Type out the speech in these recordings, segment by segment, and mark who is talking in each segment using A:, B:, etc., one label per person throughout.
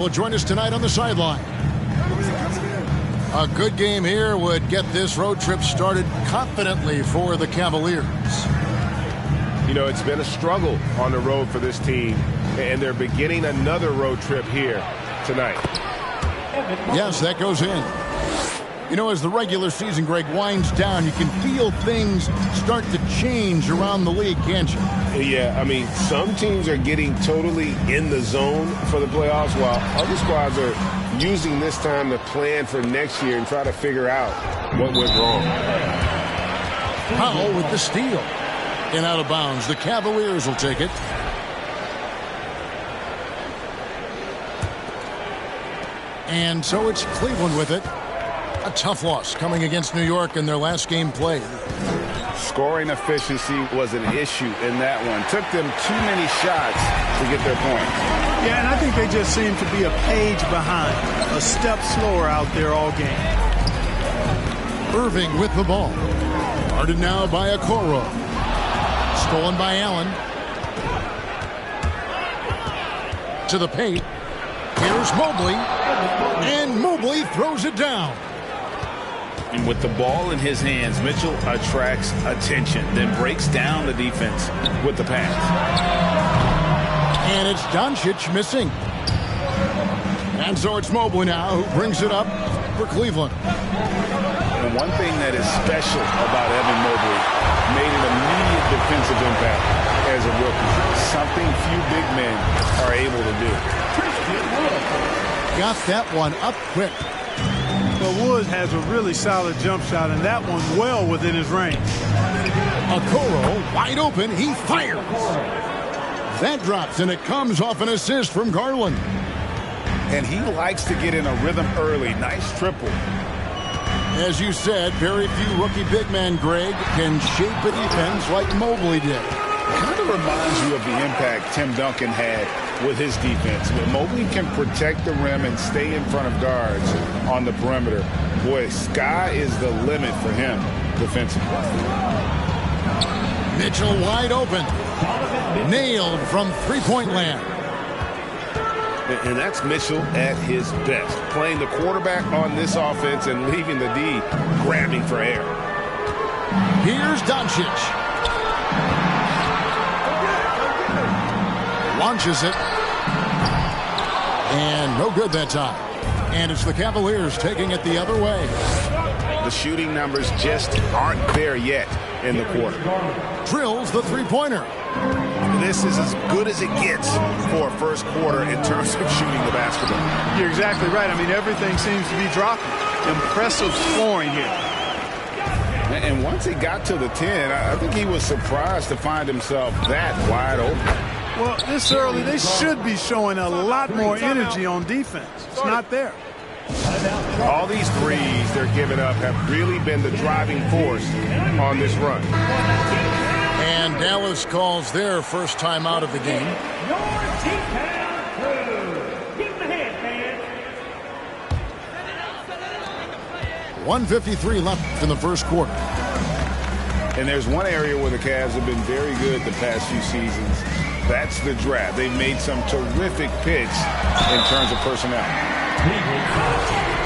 A: Will join us tonight on the sideline. A good game here would get this road trip started confidently for the Cavaliers.
B: You know, it's been a struggle on the road for this team, and they're beginning another road trip here tonight.
A: Yes, that goes in. You know, as the regular season, Greg, winds down, you can feel things start to change around the league, can't you?
B: Yeah, I mean, some teams are getting totally in the zone for the playoffs, while other squads are using this time to plan for next year and try to figure out what went wrong.
A: Powell with the steal. And out of bounds. The Cavaliers will take it. And so it's Cleveland with it. A tough loss coming against New York in their last game played.
C: Scoring efficiency was an issue in that one. Took them too many shots to get their points.
D: Yeah, and I think they just seem to be a page behind, a step slower out there all game.
A: Irving with the ball. Guarded now by Okoro. Stolen by Allen. To the paint. Here's Mobley. And Mobley throws it down.
E: And with the ball in his hands, Mitchell attracts attention, then breaks down the defense with the pass.
A: And it's Doncic missing. And so it's Mobley now who brings it up for Cleveland.
C: And one thing that is special about Evan Mobley, made an immediate defensive impact as a rookie. Something few big men are able to do.
A: Got that one up quick.
D: Well, Woods has a really solid jump shot, and that one well within his range.
A: Okoro wide open. He fires. That drops, and it comes off an assist from Garland.
C: And he likes to get in a rhythm early. Nice triple.
A: As you said, very few rookie big men, Greg, can shape a defense like Mobley did.
C: Kind of reminds you of the impact Tim Duncan had with his defense. But Mobley can protect the rim and stay in front of guards on the perimeter. Boy, sky is the limit for him defensively.
A: Mitchell wide open. Nailed from three-point land.
B: And that's Mitchell at his best, playing the quarterback on this offense and leaving the D grabbing for air.
A: Here's Doncic. Launches it. And no good that time. And it's the Cavaliers taking it the other way.
C: The shooting numbers just aren't there yet in the quarter.
A: Drills the three-pointer.
C: This is as good as it gets for a first quarter in terms of shooting the basketball.
D: You're exactly right. I mean, everything seems to be dropping. Impressive scoring here.
C: And once he got to the 10, I think he was surprised to find himself that wide open.
D: Well, this early, they should be showing a lot more energy on defense. It's not there.
B: All these threes they're giving up have really been the driving force on this run.
A: And Dallas calls their first time out of the game. 1:53 left in the first quarter.
C: And there's one area where the Cavs have been very good the past few seasons. That's the draft. They've made some terrific picks in terms of personnel.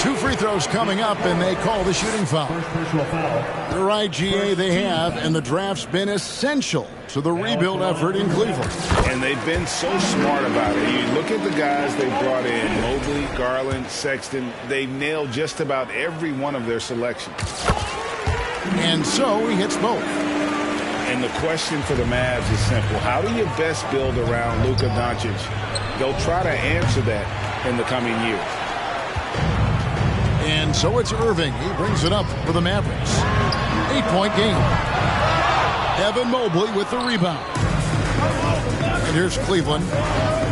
A: 2 free throws coming up, and they call the shooting foul. You're right, GA, they have, and the draft's been essential to the rebuild effort in Cleveland.
C: And they've been so smart about it. You look at the guys they brought in, Mobley, Garland, Sexton. They've nailed just about every one of their selections.
A: And so he hits both.
C: And the question for the Mavs is simple. How do you best build around Luka Doncic? They'll try to answer that in the coming years.
A: And so it's Irving. He brings it up for the Mavericks. 8-point game. Evan Mobley with the rebound. And here's Cleveland.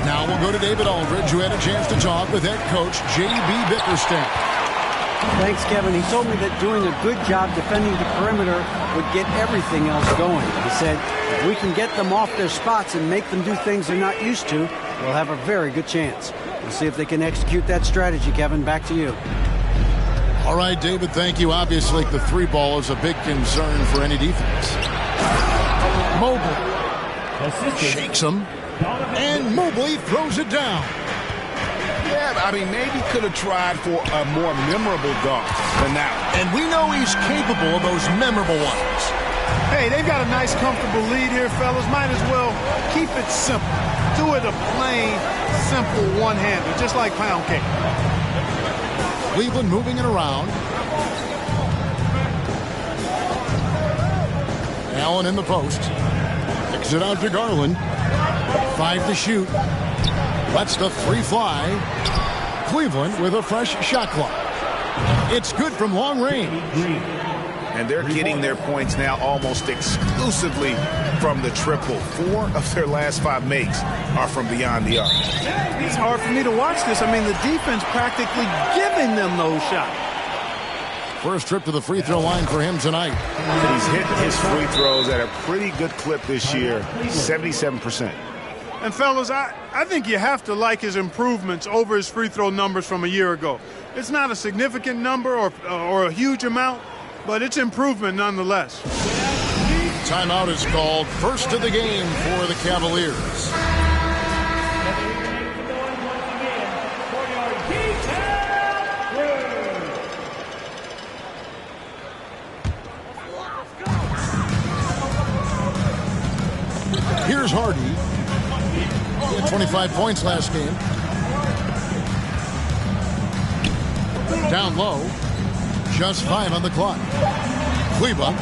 A: Now we'll go to David Aldridge, who had a chance to talk with head coach J.B. Bickerstaff.
F: Thanks, Kevin. He told me that doing a good job defending the perimeter would get everything else going. He said, if we can get them off their spots and make them do things they're not used to, we'll have a very good chance. We'll see if they can execute that strategy, Kevin. Back to you.
A: All right, David, thank you. Obviously, the three ball is a big concern for any defense. Mobley shakes him, and Mobley throws it down.
C: Yeah, I mean, maybe could have tried for a more memorable dunk than that one.
A: And we know he's capable of those memorable ones.
D: Hey, they've got a nice, comfortable lead here, fellas. Might as well keep it simple. Do it a plain, simple one-hander, just like pound cake.
A: Cleveland moving it around. Allen in the post. Kicks it out to Garland. 5 to shoot. Lets the three fly. Cleveland with a fresh shot clock. It's good from long range.
C: And they're getting their points now almost exclusively from the triple. 4 of their last 5 makes are from beyond the arc.
D: It's hard for me to watch this. I mean, the defense practically giving them those shots.
A: First trip to the free throw line for him tonight.
C: He's hit his free throws at a pretty good clip this year, 77%.
D: And, fellas, I think you have to like his improvements over his free throw numbers from a year ago. It's not a significant number or a huge amount, but it's improvement nonetheless.
A: Timeout is called. First of the game for the Cavaliers. Here's Hardy. He had 25 points last game. Down low. Just 5 on the clock. Kleber.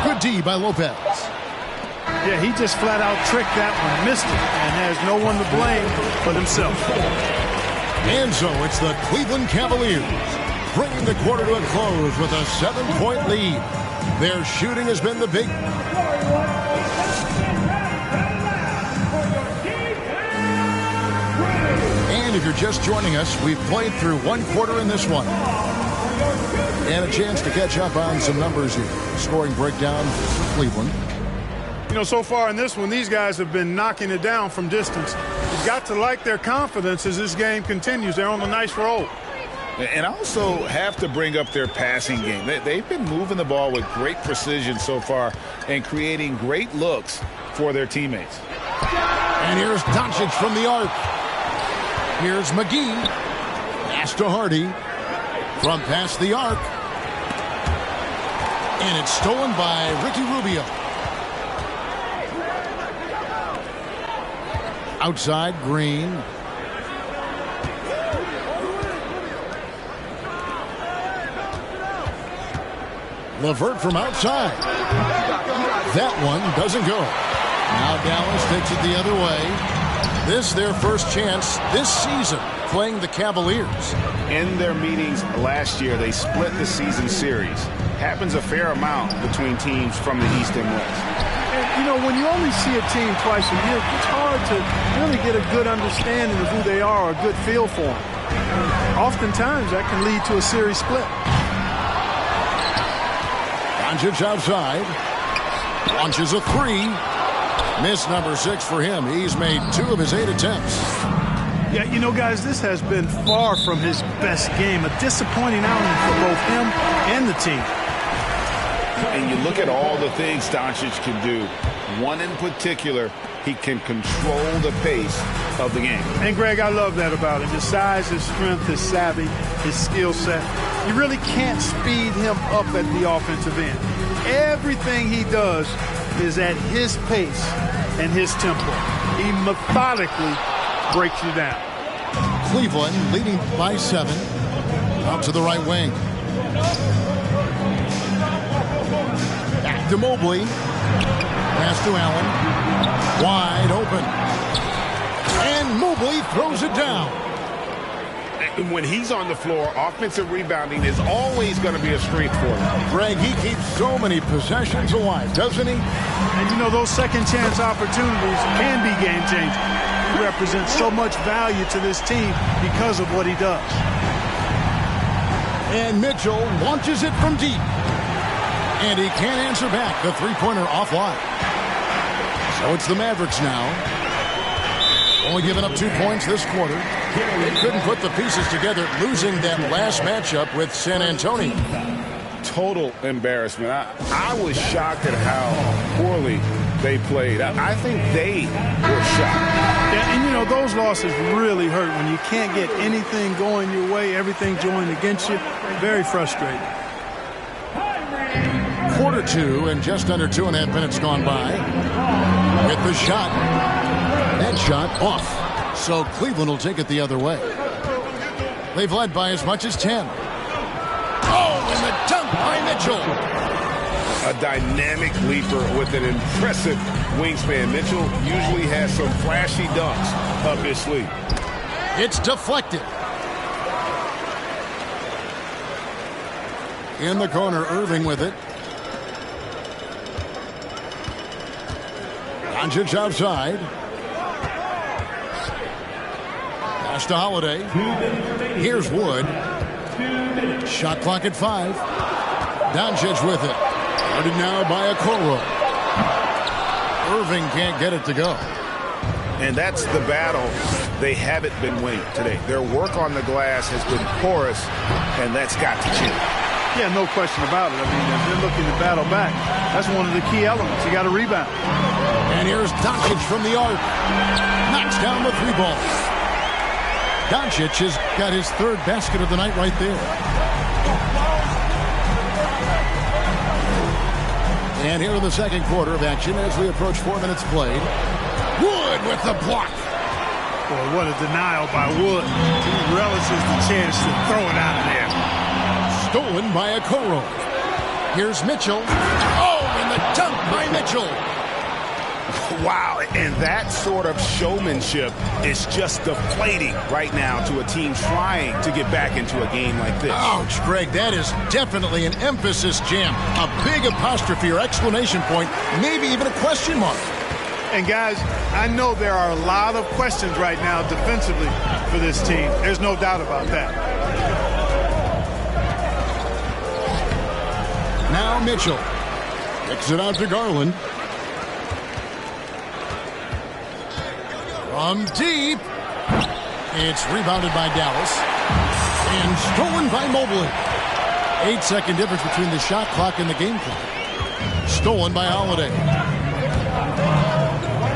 A: Good D by Lopez.
D: Yeah, he just flat out tricked that one, missed it, and has no one to blame but himself.
A: And so it's the Cleveland Cavaliers bringing the quarter to a close with a 7-point lead. Their shooting has been the big. And if you're just joining us, we've played through 1 quarter in this one. And a chance to catch up on some numbers here. Scoring breakdown for Cleveland.
D: You know, so far in this one, these guys have been knocking it down from distance. You've got to like their confidence as this game continues. They're on a nice roll.
C: And also have to bring up their passing game. They've been moving the ball with great precision so far and creating great looks for their teammates.
A: And here's Doncic from the arc. Here's McGee. Pass to Hardy. From past the arc. And it's stolen by Ricky Rubio. Outside, Green. LeVert from outside. That one doesn't go. Now Dallas takes it the other way. This their first chance this season playing the Cavaliers.
C: In their meetings last year, they split the season series. Happens a fair amount between teams from the East and West.
D: And, you know, when you only see a team twice a year, it's hard to really get a good understanding of who they are, a good feel for them. Oftentimes, that can lead to a series split.
A: Doncic outside. Launches a 3. Miss number 6 for him. He's made 2 of his 8 attempts.
D: Yeah, you know, guys, this has been far from his best game. A disappointing outing for both him and the team.
C: And you look at all the things Doncic can do. One in particular, he can control the pace of the game.
D: And, Greg, I love that about him. His size, his strength, his savvy, his skill set. You really can't speed him up at the offensive end. Everything he does is at his pace and his tempo. He methodically breaks you down.
A: Cleveland leading by 7. Out to the right wing. Back to Mobley. Pass to Allen. Wide open. And Mobley throws it down.
B: When he's on the floor, offensive rebounding is always going to be a strength for him.
A: Greg, he keeps so many possessions alive, doesn't he?
D: And, you know, those second chance opportunities can be game-changing. He represents so much value to this team because of what he does.
A: And Mitchell launches it from deep. And he can't answer back. The three-pointer offline. So it's the Mavericks now. Only giving up 2 points this quarter. They couldn't put the pieces together, losing that last matchup with San Antonio.
C: Total embarrassment. I was shocked at how poorly they played. I think they were shocked.
D: Yeah, and, you know, know, those losses really hurt when you can't get anything going your way, everything going against you. Very frustrating.
A: Quarter two and just under 2.5 minutes gone by. With the shot. That shot off. So Cleveland will take it the other way. They've led by as much as 10. Oh, and the dunk by Mitchell.
B: A dynamic leaper with an impressive wingspan. Mitchell usually has some flashy dunks up his sleeve.
A: It's deflected. In the corner, Irving with it. Doncic outside. Pass to Holiday. Here's Wood. Shot clock at 5. Doncic with it. Guarded now by Okoro. Irving can't get it to go.
C: And that's the battle they haven't been winning today. Their work on the glass has been porous, and that's got to change.
D: Yeah, no question about it. I mean, if they're looking to battle back, that's one of the key elements. You got to rebound.
A: And here's Doncic from the arc. Knocks down the 3 ball. Doncic has got his 3rd basket of the night right there. And here in the second quarter of action as we approach 4 minutes played. Wood with the block.
D: Boy, what a denial by Wood. He relishes the chance to throw it out of there.
A: Stolen by Okoro. Here's Mitchell. Oh, and the dunk by Mitchell.
C: Wow, and that sort of showmanship is just deflating right now to a team trying to get back into a game like this.
A: Ouch, Greg, that is definitely an emphasis jam. A big apostrophe or exclamation point, maybe even a question mark.
D: And guys, I know there are a lot of questions right now defensively for this team. There's no doubt about that.
A: Now Mitchell kicks it out to Garland. From deep. It's rebounded by Dallas. And stolen by Mobley. 8-second difference between the shot clock and the game clock. Stolen by Holiday.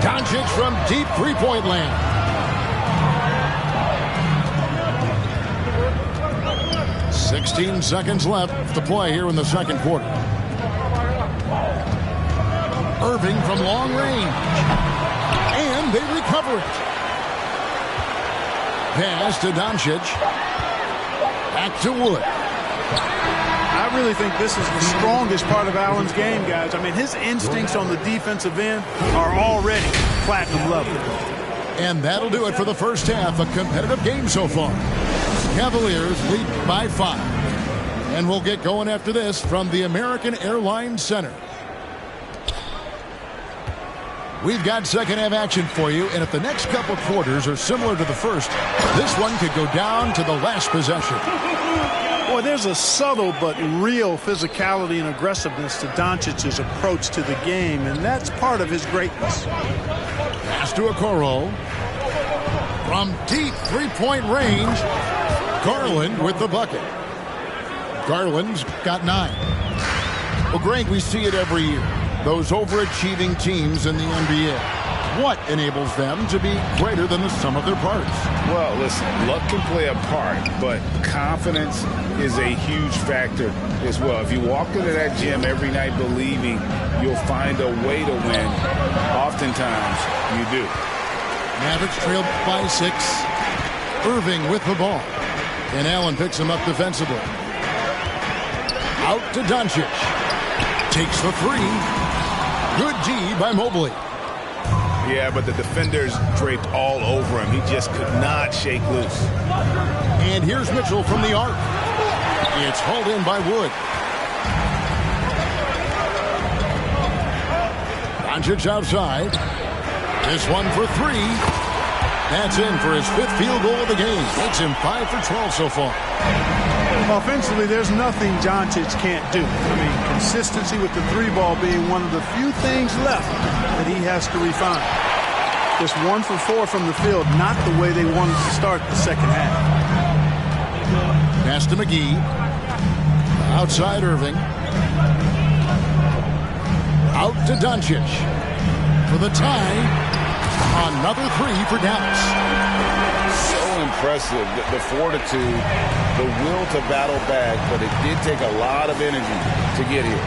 A: Doncic from deep three-point land. "16 seconds left to play here in the second quarter. Irving from long range. And they recover it. Pass to Doncic. Back to Wood.
D: I really think this is the strongest part of Allen's game, guys. I mean, his instincts on the defensive end are already platinum level.
A: And that'll do it for the first half. A competitive game so far. Cavaliers lead by 5. And we'll get going after this from the American Airlines Center. We've got second half action for you, and if the next couple quarters are similar to the first, this one could go down to the last possession.
D: Boy, there's a subtle but real physicality and aggressiveness to Doncic's approach to the game, and that's part of his greatness.
A: Pass to Okoro. From deep three-point range, Garland with the bucket. Garland's got 9. Well, Greg, we see it every year. Those overachieving teams in the NBA. What enables them to be greater than the sum of their parts?
C: Well, listen, luck can play a part, but confidence is a huge factor as well. If you walk into that gym every night believing you'll find a way to win, oftentimes you do.
A: Mavericks trailed by 6. Irving with the ball. And Allen picks him up defensively. Out to Doncic. Takes the 3. Good D by Mobley.
C: Yeah, but the defenders draped all over him. He just could not shake loose.
A: And here's Mitchell from the arc. It's hauled in by Wood. Doncic outside. This one for 3. That's in for his 5th field goal of the game. Makes him 5 for 12 so far.
D: Offensively, there's nothing Doncic can't do. I mean, consistency with the 3-ball being one of the few things left that he has to refine. Just 1 for 4 from the field, not the way they wanted to start the second half.
A: Pass to McGee. Outside Irving. Out to Doncic. For the tie. Another three for Dallas.
E: So impressive, the fortitude, the will to battle back, but it did take a lot of energy to get here.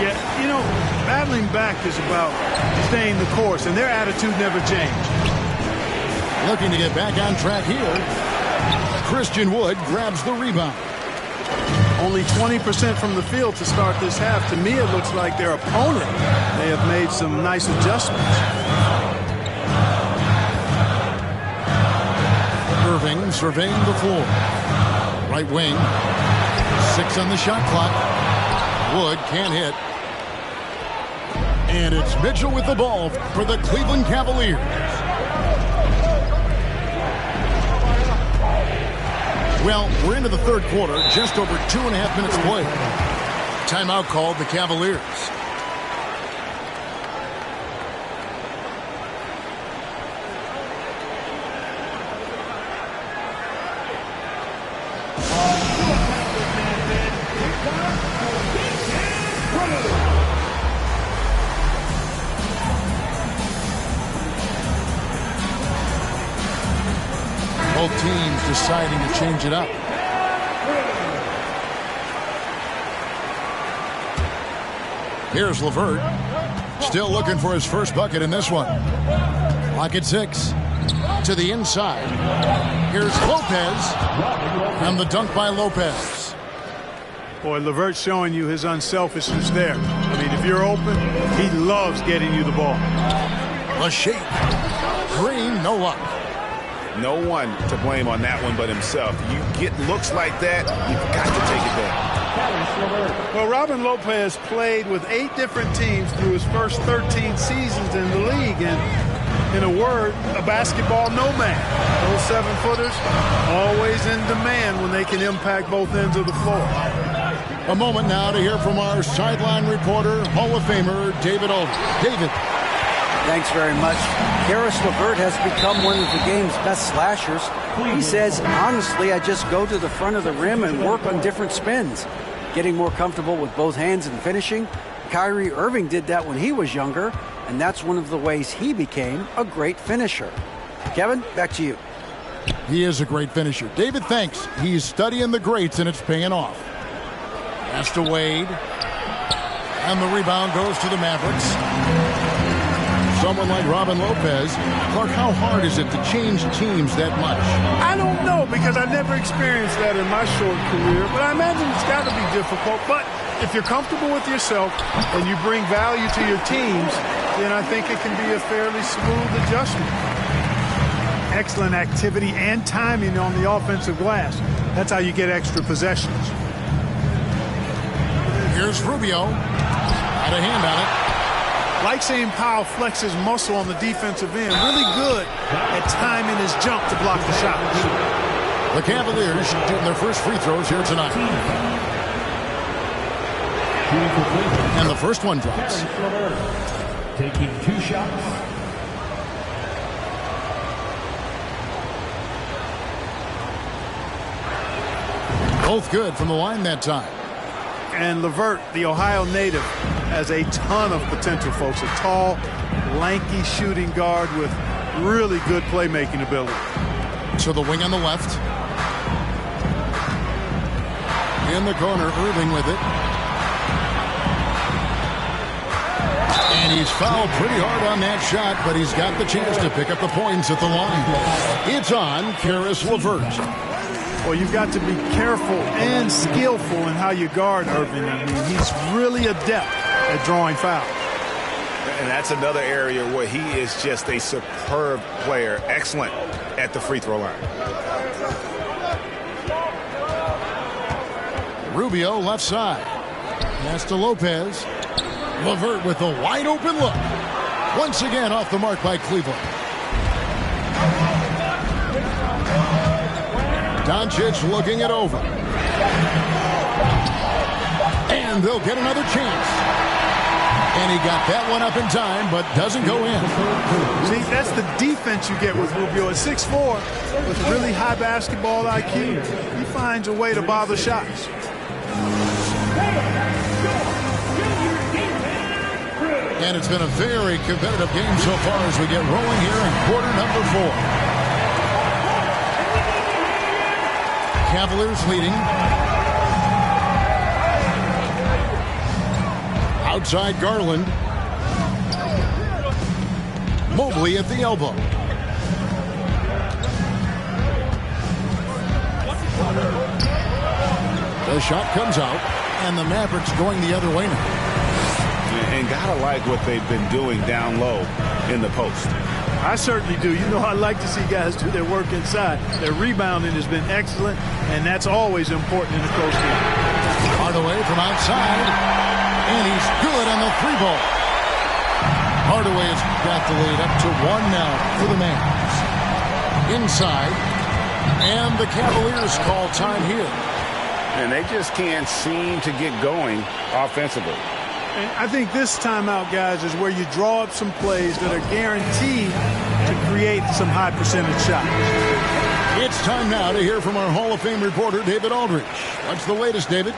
D: Yeah, you know, battling back is about staying the course, and their attitude never changed.
A: Looking to get back on track here. Christian Wood grabs the rebound.
D: Only 20% from the field to start this half. To me, it looks like their opponent may have made some nice adjustments.
A: Irving surveying the floor. Right wing. 6 on the shot clock. Wood can't hit. And it's Mitchell with the ball for the Cleveland Cavaliers. Well, we're into the third quarter, just over 2.5 minutes played. Timeout called the Cavaliers. Both teams deciding to change it up. Here's LeVert. Still looking for his first bucket in this one. Clock at 6. To the inside. Here's Lopez. And the dunk by Lopez.
D: Boy, LeVert showing you his unselfishness there. I mean, if you're open, he loves getting you the ball.
A: The shake. Green, no luck.
E: No one to blame on that one but himself. You get looks like that, you've got to take it down.
D: Well, Robin Lopez played with 8 different teams through his first 13 seasons in the league. And in a word, a basketball nomad. Those 7-footers always in demand when they can impact both ends of the floor.
A: A moment now to hear from our sideline reporter, Hall of Famer David Aldridge. David.
F: Thanks very much. Caris LeVert has become one of the game's best slashers. He says, honestly, I just go to the front of the rim and work on different spins. Getting more comfortable with both hands and finishing. Kyrie Irving did that when he was younger, and that's one of the ways he became a great finisher. Kevin, back to you.
A: He is a great finisher. David, thanks. He's studying the greats, and it's paying off. Pass to Wade. And the rebound goes to the Mavericks. Someone like Robin Lopez. Clark, how hard is it to change teams that much?
D: I don't know, because I never experienced that in my short career, but I imagine it's got to be difficult. But if you're comfortable with yourself and you bring value to your teams, then I think it can be a fairly smooth adjustment. Excellent activity and timing on the offensive glass. That's how you get extra possessions.
A: Here's Rubio. Had a hand on it.
D: Like seeing Powell flex his muscle on the defensive end. Really good at timing his jump to block the shot.
A: The Cavaliers shooting their first free throws here tonight. And the first one drops.
G: Taking 2 shots.
A: Both good from the line that time.
D: And LeVert, the Ohio native, has a ton of potential, folks. A tall, lanky shooting guard with really good playmaking ability.
A: To the wing on the left. In the corner, Irving with it. And he's fouled pretty hard on that shot, but he's got the chance to pick up the points at the line. It's on Caris LeVert.
D: Well, you've got to be careful and skillful in how you guard Irving. I mean, he's really adept at drawing fouls.
E: And that's another area where he is just a superb player. Excellent at the free throw line.
A: Rubio left side. Pass to Lopez. LeVert with a wide open look. Once again off the mark by Cleveland. Doncic looking it over. And they'll get another chance. And he got that one up in time, but doesn't go in.
D: See, that's the defense you get with Rubio. At 6'4", with really high basketball IQ, he finds a way to bother shots.
A: And it's been a very competitive game so far as we get rolling here in quarter number 4. Cavaliers leading. Outside Garland. Mobley at the elbow. The shot comes out, and the Mavericks going the other way now.
C: And gotta like what they've been doing down low in the post.
D: I certainly do. You know, I like to see guys do their work inside. Their rebounding has been excellent, and that's always important in a close game.
A: Hardaway from outside, and he's good on the 3-ball. Hardaway has got the lead up to 1 now for the Mavs. Inside, and the Cavaliers call time here.
C: And they just can't seem to get going offensively.
D: And I think this timeout, guys, is where you draw up some plays that are guaranteed to create some high percentage shots.
A: It's time now to hear from our Hall of Fame reporter, David Aldridge. What's the latest, David?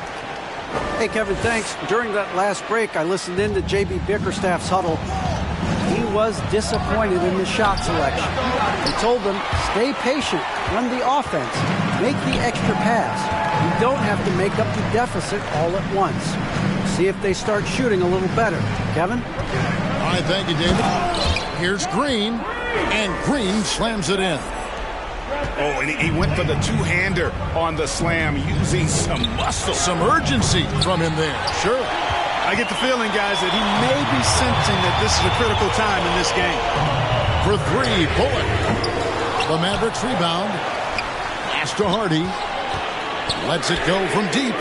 F: Hey, Kevin, thanks. During that last break, I listened in to J.B. Bickerstaff's huddle. He was disappointed in the shot selection. He told them, stay patient, run the offense, make the extra pass. You don't have to make up the deficit all at once. See if they start shooting a little better. Kevin?
A: All right, thank you, David. Here's Green, and Green slams it in.
C: Oh, and he went for the two-hander on the slam using some muscle.
A: Some urgency from him there. Sure.
D: I get the feeling, guys, that he may be sensing that this is a critical time in this game.
A: For 3, Bullock. The Mavericks rebound. Pass to Hardy. Lets it go from deep.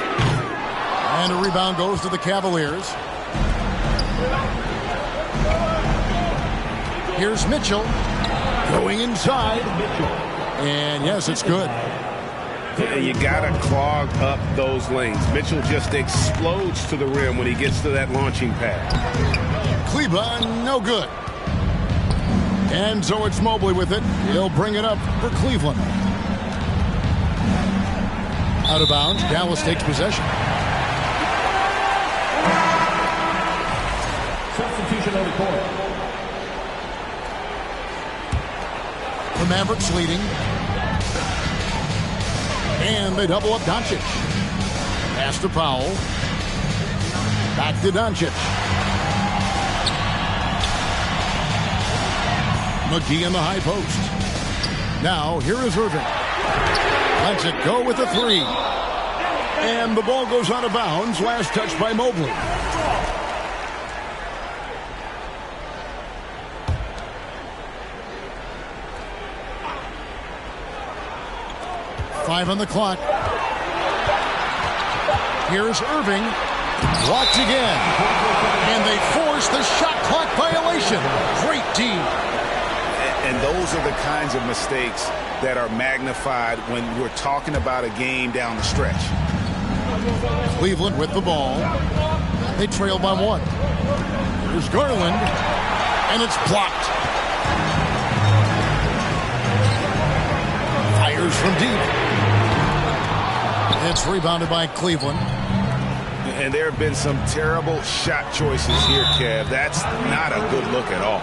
A: And a rebound goes to the Cavaliers. Here's Mitchell going inside. And yes, it's good.
B: And you got to clog up those lanes. Mitchell just explodes to the rim when he gets to that launching pad.
A: Cleveland, no good. And so it's Mobley with it. He'll bring it up for Cleveland. Out of bounds, Dallas takes possession.
G: Substitution on the court.
A: The Mavericks leading. And they double up Doncic. Pass to Powell. Back to Doncic. McGee in the high post. Now, here is Irving. Lets it go with a 3. And the ball goes out of bounds. Last touch by Mobley. Five on the clock. Here's Irving. Blocked again. And they force the shot clock violation. Great D.
C: And those are the kinds of mistakes that are magnified when we're talking about a game down the stretch.
A: Cleveland with the ball. They trail by 1. Here's Garland. And it's blocked. Fires from deep. It's rebounded by Cleveland.
C: And there have been some terrible shot choices here, Kev. That's not a good look at all.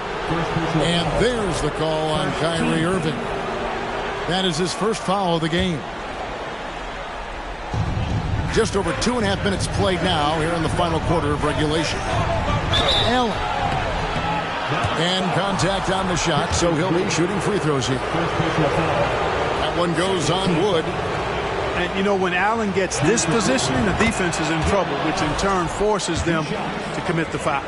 A: And there's the call on Kyrie Irving. That is his first foul of the game. Just over 2.5 minutes played now here in the final quarter of regulation. Allen. And contact on the shot, so he'll be shooting free throws here. That one goes on Wood.
D: And, you know, when Allen gets this positioning, the defense is in trouble, which in turn forces them to commit the foul.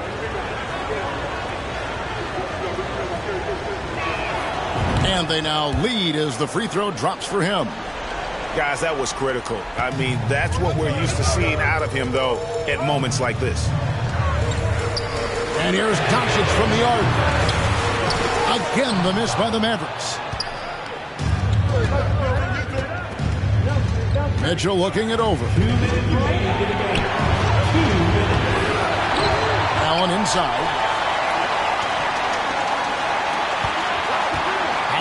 A: And they now lead as the free throw drops for him.
C: Guys, that was critical. I mean, that's what we're used to seeing out of him, though, at moments like this.
A: And here's Doncic from the arc. Again, the miss by the Mavericks. Mitchell looking it over. Allen inside.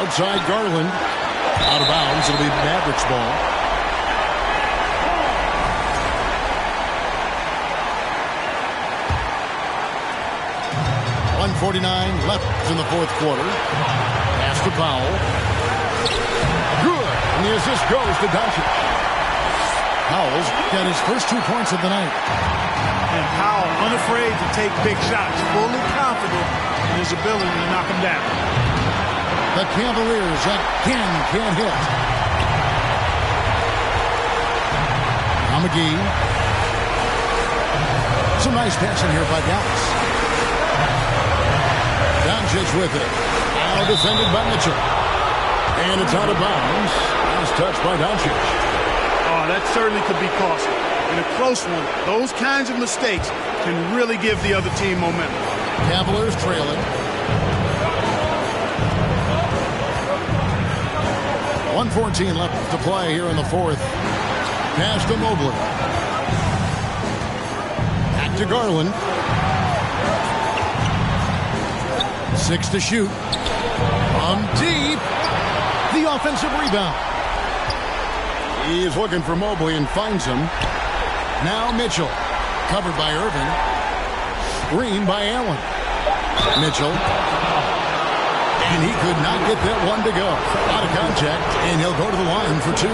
A: Outside Garland. Out of bounds. It'll be Mavericks ball. 2:49 left in the fourth quarter. Pass to Powell. Good. And the assist goes to Doncic. Powell's got his first 2 points of the night.
D: And Powell, unafraid to take big shots, fully confident in his ability to knock them down.
A: The Cavaliers again can't hit. Now McGee. Some nice passing here by Dallas. Doncic with it. Now defended by Mitchell. And it's out of bounds. Last touch by Doncic.
D: Oh, that certainly could be costly. In a close one, those kinds of mistakes can really give the other team momentum.
A: Cavaliers trailing. 1:14 left to play here in the fourth. Pass to Mobley. Back to Garland. 6 to shoot. From deep. The offensive rebound. He's looking for Mobley and finds him. Now Mitchell. Covered by Irving. Screen by Allen. Mitchell. And he could not get that one to go. Out of contact, and he'll go to the line for 2.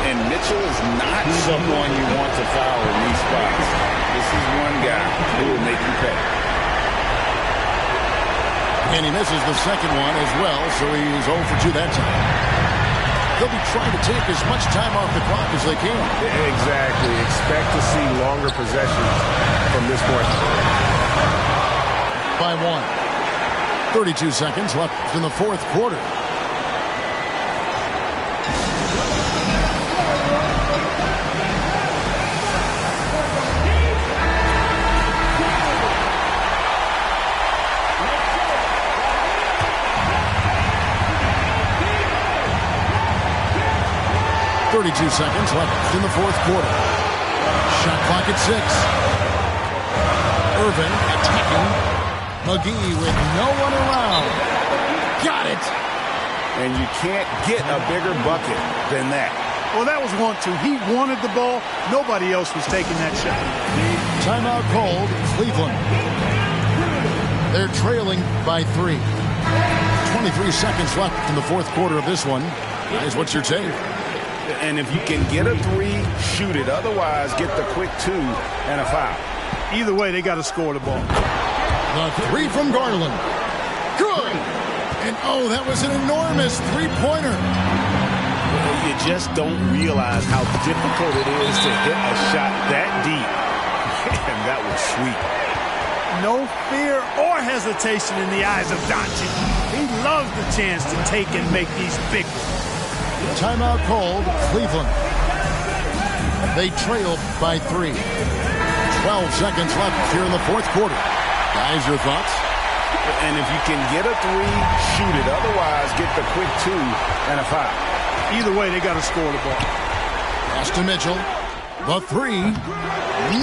E: And Mitchell is not someone you want to foul in these spots. This is one guy who will make you pay.
A: And he misses the second one as well, so he's 0 for 2 that time. They'll be trying to take as much time off the clock as they can.
B: Exactly. Expect to see longer possessions from this point.
A: By 1. 32 seconds left in the fourth quarter. Seconds left in the fourth quarter. Shot clock at 6. Irving attacking. McGee with no one around. Got it.
E: And you can't get a bigger bucket than that.
D: Well, that was 1-2. He wanted the ball. Nobody else was taking that shot.
A: Timeout called. Cleveland. They're trailing by 3. 23 seconds left in the fourth quarter of this one. Guys, what's your take?
E: And if you can get a 3, shoot it. Otherwise, get the quick 2 and a foul.
D: Either way, they got to score the ball.
A: The 3 from Garland. Good. And, oh, that was an enormous three-pointer.
E: You just don't realize how difficult it is to hit a shot that deep. And that was sweet.
D: No fear or hesitation in the eyes of Doncic. He loves the chance to take and make these big ones.
A: Timeout called. Cleveland. They trailed by 3. 12 seconds left here in the fourth quarter. Guys, your thoughts?
E: And if you can get a 3, shoot it. Otherwise, get the quick 2 and a foul.
D: Either way, they got to score the ball.
A: Pass to Mitchell. The 3.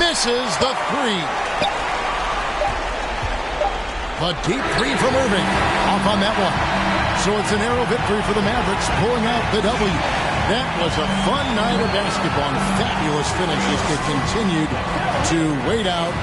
A: Misses the 3. A deep 3 from Irving. Off on that one. So it's an arrow victory for the Mavericks, pulling out the W. That was a fun night of basketball and fabulous finishes that continued to wait out